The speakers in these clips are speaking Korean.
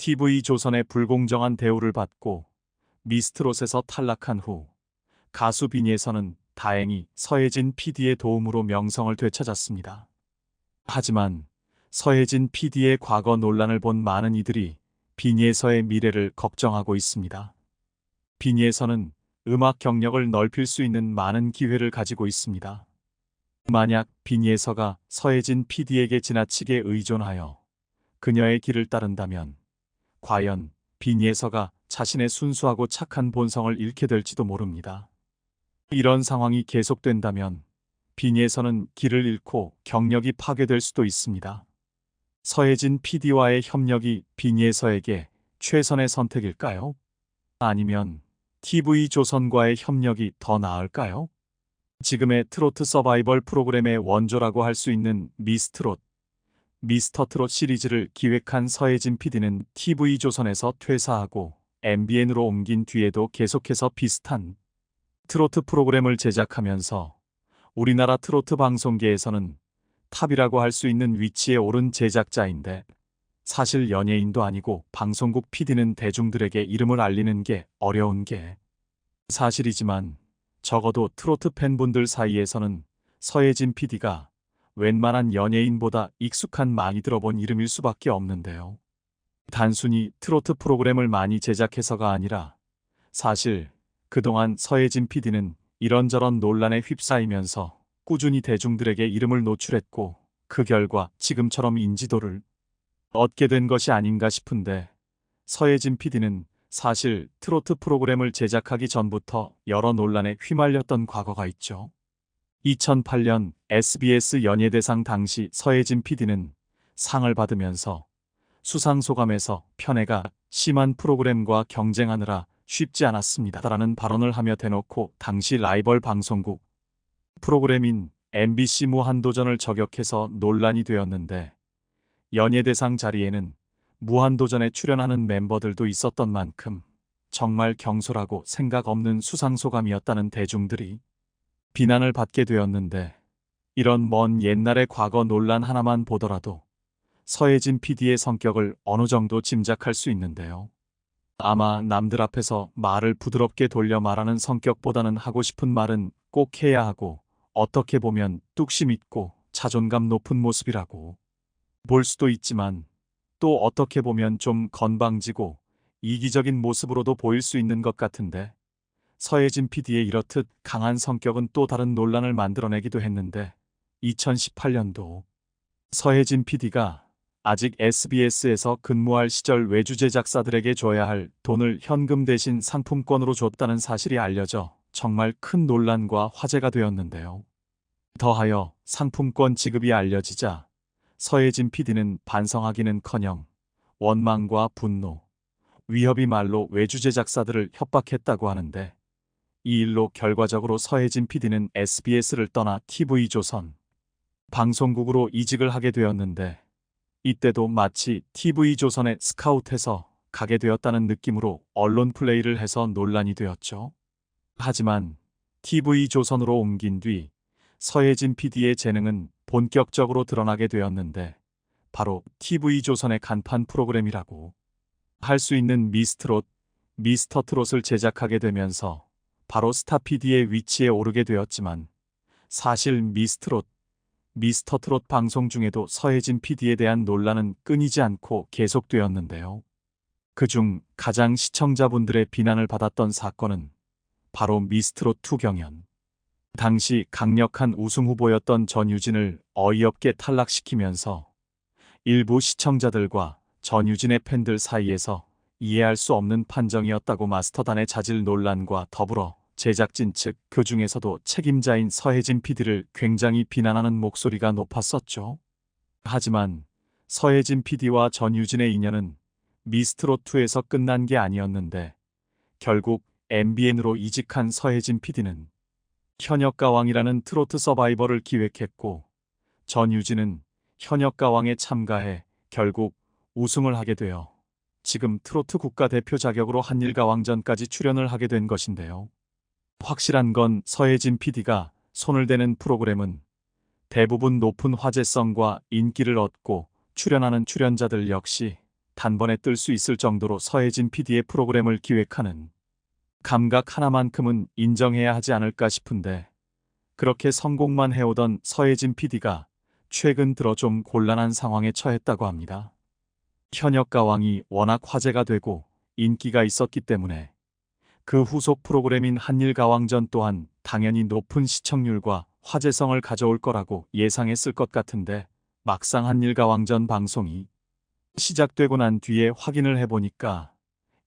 TV조선의 불공정한 대우를 받고 미스트롯에서 탈락한 후 가수 비니에서는 다행히 서혜진 PD의 도움으로 명성을 되찾았습니다. 하지만 서혜진 PD의 과거 논란을 본 많은 이들이 비니에서의 미래를 걱정하고 있습니다. 비니에서는 음악 경력을 넓힐 수 있는 많은 기회를 가지고 있습니다. 만약 비니에서가 서혜진 PD에게 지나치게 의존하여 그녀의 길을 따른다면 과연 비니에서가 자신의 순수하고 착한 본성을 잃게 될지도 모릅니다. 이런 상황이 계속된다면 비니에서는 길을 잃고 경력이 파괴될 수도 있습니다. 서혜진 PD와의 협력이 비니에서에게 최선의 선택일까요? 아니면 TV조선과의 협력이 더 나을까요? 지금의 트로트 서바이벌 프로그램의 원조라고 할 수 있는 미스트롯, 미스터트롯 시리즈를 기획한 서혜진 PD는 TV조선에서 퇴사하고 MBN으로 옮긴 뒤에도 계속해서 비슷한 트로트 프로그램을 제작하면서 우리나라 트로트 방송계에서는 탑이라고 할 수 있는 위치에 오른 제작자인데, 사실 연예인도 아니고 방송국 PD는 대중들에게 이름을 알리는 게 어려운 게 사실이지만 적어도 트로트 팬분들 사이에서는 서혜진 PD가 웬만한 연예인보다 익숙한 많이 들어본 이름일 수밖에 없는데요. 단순히 트로트 프로그램을 많이 제작해서가 아니라 사실 그동안 서혜진 PD는 이런저런 논란에 휩싸이면서 꾸준히 대중들에게 이름을 노출했고 그 결과 지금처럼 인지도를 얻게 된 것이 아닌가 싶은데, 서혜진 PD는 사실 트로트 프로그램을 제작하기 전부터 여러 논란에 휘말렸던 과거가 있죠. 2008년 SBS 연예대상 당시 서혜진 PD는 상을 받으면서 수상소감에서 편애가 심한 프로그램과 경쟁하느라 쉽지 않았습니다라는 발언을 하며 대놓고 당시 라이벌 방송국 프로그램인 MBC 무한도전을 저격해서 논란이 되었는데, 연예대상 자리에는 무한도전에 출연하는 멤버들도 있었던 만큼 정말 경솔하고 생각 없는 수상소감이었다는 대중들이 비난을 받게 되었는데, 이런 먼 옛날의 과거 논란 하나만 보더라도 서혜진 PD의 성격을 어느 정도 짐작할 수 있는데요. 아마 남들 앞에서 말을 부드럽게 돌려 말하는 성격보다는 하고 싶은 말은 꼭 해야 하고 어떻게 보면 뚝심 있고 자존감 높은 모습이라고 볼 수도 있지만, 또 어떻게 보면 좀 건방지고 이기적인 모습으로도 보일 수 있는 것 같은데, 서혜진 PD의 이렇듯 강한 성격은 또 다른 논란을 만들어내기도 했는데, 2018년도 서혜진 PD가 아직 SBS에서 근무할 시절 외주 제작사들에게 줘야 할 돈을 현금 대신 상품권으로 줬다는 사실이 알려져 정말 큰 논란과 화제가 되었는데요. 더하여 상품권 지급이 알려지자 서혜진 PD는 반성하기는커녕 원망과 분노, 위협이 말로 외주 제작사들을 협박했다고 하는데, 이 일로 결과적으로 서혜진 PD는 SBS를 떠나 TV조선 방송국으로 이직을 하게 되었는데, 이때도 마치 TV조선에 스카웃해서 가게 되었다는 느낌으로 언론 플레이를 해서 논란이 되었죠. 하지만 TV조선으로 옮긴 뒤 서혜진 PD의 재능은 본격적으로 드러나게 되었는데, 바로 TV조선의 간판 프로그램이라고 할 수 있는 미스트롯, 미스터트롯을 제작하게 되면서 바로 스타 PD의 위치에 오르게 되었지만, 사실 미스트롯, 미스터트롯 방송 중에도 서혜진 PD에 대한 논란은 끊이지 않고 계속되었는데요. 그중 가장 시청자분들의 비난을 받았던 사건은 바로 미스트롯2 경연. 당시 강력한 우승 후보였던 전유진을 어이없게 탈락시키면서 일부 시청자들과 전유진의 팬들 사이에서 이해할 수 없는 판정이었다고 마스터단의 자질 논란과 더불어 제작진 측 그 중에서도 책임자인 서혜진 PD를 굉장히 비난하는 목소리가 높았었죠. 하지만 서혜진 PD와 전유진의 인연은 미스트롯2에서 끝난 게 아니었는데, 결국 MBN으로 이직한 서혜진 PD는 현역가왕이라는 트로트 서바이벌을 기획했고, 전유진은 현역가왕에 참가해 결국 우승을 하게 되어 지금 트로트 국가대표 자격으로 한일가왕전까지 출연을 하게 된 것인데요. 확실한 건 서혜진 PD가 손을 대는 프로그램은 대부분 높은 화제성과 인기를 얻고 출연하는 출연자들 역시 단번에 뜰 수 있을 정도로 서혜진 PD의 프로그램을 기획하는 감각 하나만큼은 인정해야 하지 않을까 싶은데, 그렇게 성공만 해오던 서혜진 PD가 최근 들어 좀 곤란한 상황에 처했다고 합니다. 현역 가왕이 워낙 화제가 되고 인기가 있었기 때문에 그 후속 프로그램인 한일가왕전 또한 당연히 높은 시청률과 화제성을 가져올 거라고 예상했을 것 같은데, 막상 한일가왕전 방송이 시작되고 난 뒤에 확인을 해보니까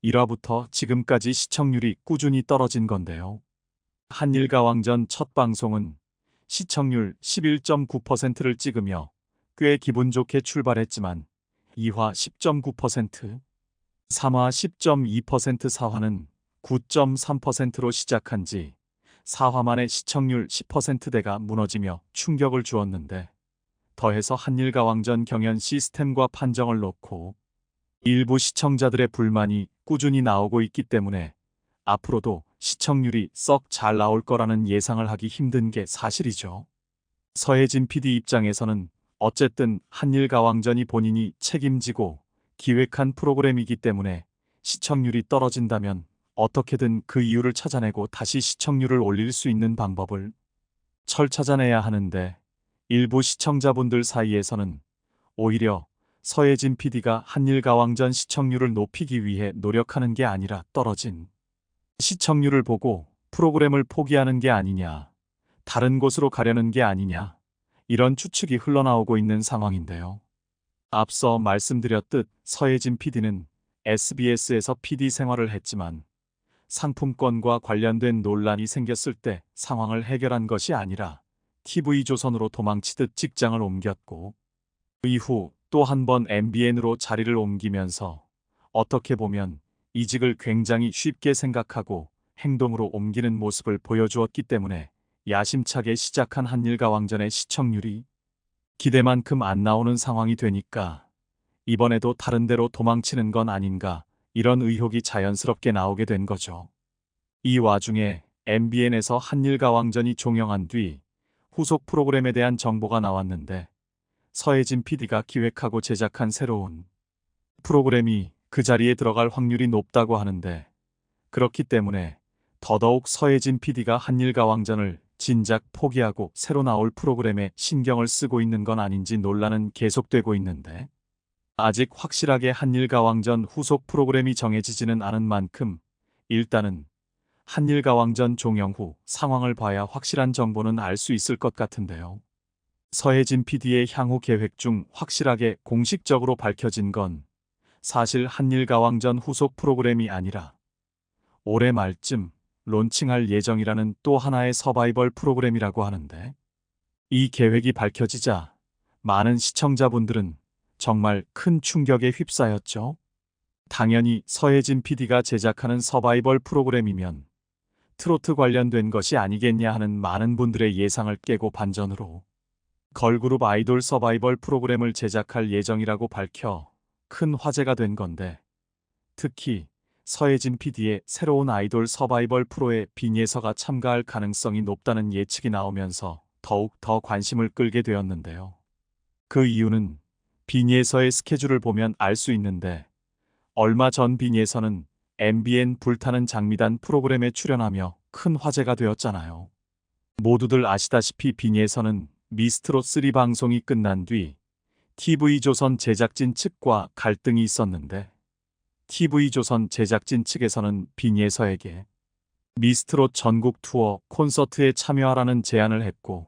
1화부터 지금까지 시청률이 꾸준히 떨어진 건데요. 한일가왕전 첫 방송은 시청률 11.9%를 찍으며 꽤 기분 좋게 출발했지만 2화 10.9%, 3화 10.2%, 4화는 9.3%로 시작한 지 4화 만에 시청률 10%대가 무너지며 충격을 주었는데, 더해서 한일가왕전 경연 시스템과 판정을 놓고 일부 시청자들의 불만이 꾸준히 나오고 있기 때문에 앞으로도 시청률이 썩 잘 나올 거라는 예상을 하기 힘든 게 사실이죠. 서혜진 PD 입장에서는 어쨌든 한일가왕전이 본인이 책임지고 기획한 프로그램이기 때문에 시청률이 떨어진다면 어떻게든 그 이유를 찾아내고 다시 시청률을 올릴 수 있는 방법을 찾아내야 하는데, 일부 시청자분들 사이에서는 오히려 서혜진 PD가 한일가왕전 시청률을 높이기 위해 노력하는 게 아니라 떨어진 시청률을 보고 프로그램을 포기하는 게 아니냐, 다른 곳으로 가려는 게 아니냐, 이런 추측이 흘러나오고 있는 상황인데요. 앞서 말씀드렸듯 서혜진 PD는 SBS에서 PD 생활을 했지만 상품권과 관련된 논란이 생겼을 때 상황을 해결한 것이 아니라 TV조선으로 도망치듯 직장을 옮겼고, 이후 또 한 번 MBN으로 자리를 옮기면서 어떻게 보면 이직을 굉장히 쉽게 생각하고 행동으로 옮기는 모습을 보여주었기 때문에 야심차게 시작한 한일가왕전의 시청률이 기대만큼 안 나오는 상황이 되니까 이번에도 다른 데로 도망치는 건 아닌가, 이런 의혹이 자연스럽게 나오게 된 거죠. 이 와중에 MBN에서 한일가왕전이 종영한 뒤 후속 프로그램에 대한 정보가 나왔는데, 서혜진 PD가 기획하고 제작한 새로운 프로그램이 그 자리에 들어갈 확률이 높다고 하는데, 그렇기 때문에 더더욱 서혜진 PD가 한일가왕전을 진작 포기하고 새로 나올 프로그램에 신경을 쓰고 있는 건 아닌지 논란은 계속되고 있는데, 아직 확실하게 한일가왕전 후속 프로그램이 정해지지는 않은 만큼 일단은 한일가왕전 종영 후 상황을 봐야 확실한 정보는 알 수 있을 것 같은데요. 서혜진 PD의 향후 계획 중 확실하게 공식적으로 밝혀진 건 사실 한일가왕전 후속 프로그램이 아니라 올해 말쯤 론칭할 예정이라는 또 하나의 서바이벌 프로그램이라고 하는데, 이 계획이 밝혀지자 많은 시청자분들은 정말 큰 충격에 휩싸였죠. 당연히 서혜진 PD가 제작하는 서바이벌 프로그램이면 트로트 관련된 것이 아니겠냐 하는 많은 분들의 예상을 깨고 반전으로 걸그룹 아이돌 서바이벌 프로그램을 제작할 예정이라고 밝혀 큰 화제가 된 건데, 특히 서혜진 PD의 새로운 아이돌 서바이벌 프로에 빈예서가 참가할 가능성이 높다는 예측이 나오면서 더욱 더 관심을 끌게 되었는데요. 그 이유는 빈예서의 스케줄을 보면 알 수 있는데, 얼마 전 빈예서는 MBN 불타는 장미단 프로그램에 출연하며 큰 화제가 되었잖아요. 모두들 아시다시피 빈예서는 미스트롯3 방송이 끝난 뒤 TV조선 제작진 측과 갈등이 있었는데, TV조선 제작진 측에서는 빈예서에게 미스트롯 전국 투어 콘서트에 참여하라는 제안을 했고,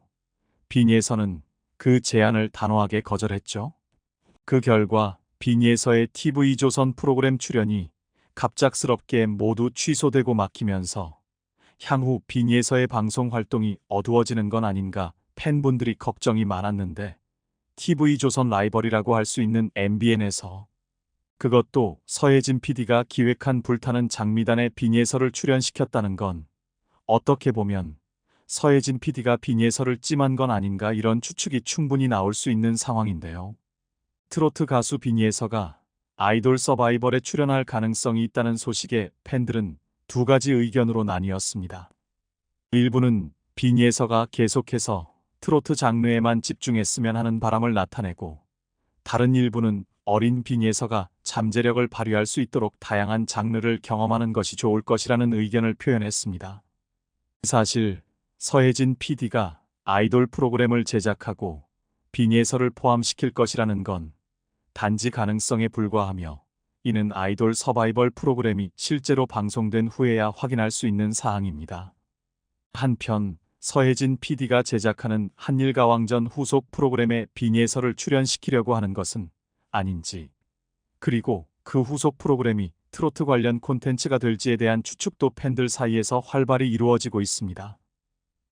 빈예서는 그 제안을 단호하게 거절했죠. 그 결과 빈예서의 TV조선 프로그램 출연이 갑작스럽게 모두 취소되고 막히면서 향후 빈예서의 방송 활동이 어두워지는 건 아닌가 팬분들이 걱정이 많았는데, TV조선 라이벌이라고 할 수 있는 MBN에서 그것도 서혜진 PD가 기획한 불타는 장미단의 빈예서를 출연시켰다는 건 어떻게 보면 서혜진 PD가 빈예서를 찜한 건 아닌가, 이런 추측이 충분히 나올 수 있는 상황인데요. 트로트 가수 빈예서가 아이돌 서바이벌에 출연할 가능성이 있다는 소식에 팬들은 두 가지 의견으로 나뉘었습니다. 일부는 빈예서가 계속해서 트로트 장르에만 집중했으면 하는 바람을 나타내고, 다른 일부는 어린 빈예서가 잠재력을 발휘할 수 있도록 다양한 장르를 경험하는 것이 좋을 것이라는 의견을 표현했습니다. 사실 서혜진 PD가 아이돌 프로그램을 제작하고 빈예서를 포함시킬 것이라는 건 단지 가능성에 불과하며, 이는 아이돌 서바이벌 프로그램이 실제로 방송된 후에야 확인할 수 있는 사항입니다. 한편 서혜진 PD가 제작하는 한일가왕전 후속 프로그램에 빈예서를 출연시키려고 하는 것은 아닌지, 그리고 그 후속 프로그램이 트로트 관련 콘텐츠가 될지에 대한 추측도 팬들 사이에서 활발히 이루어지고 있습니다.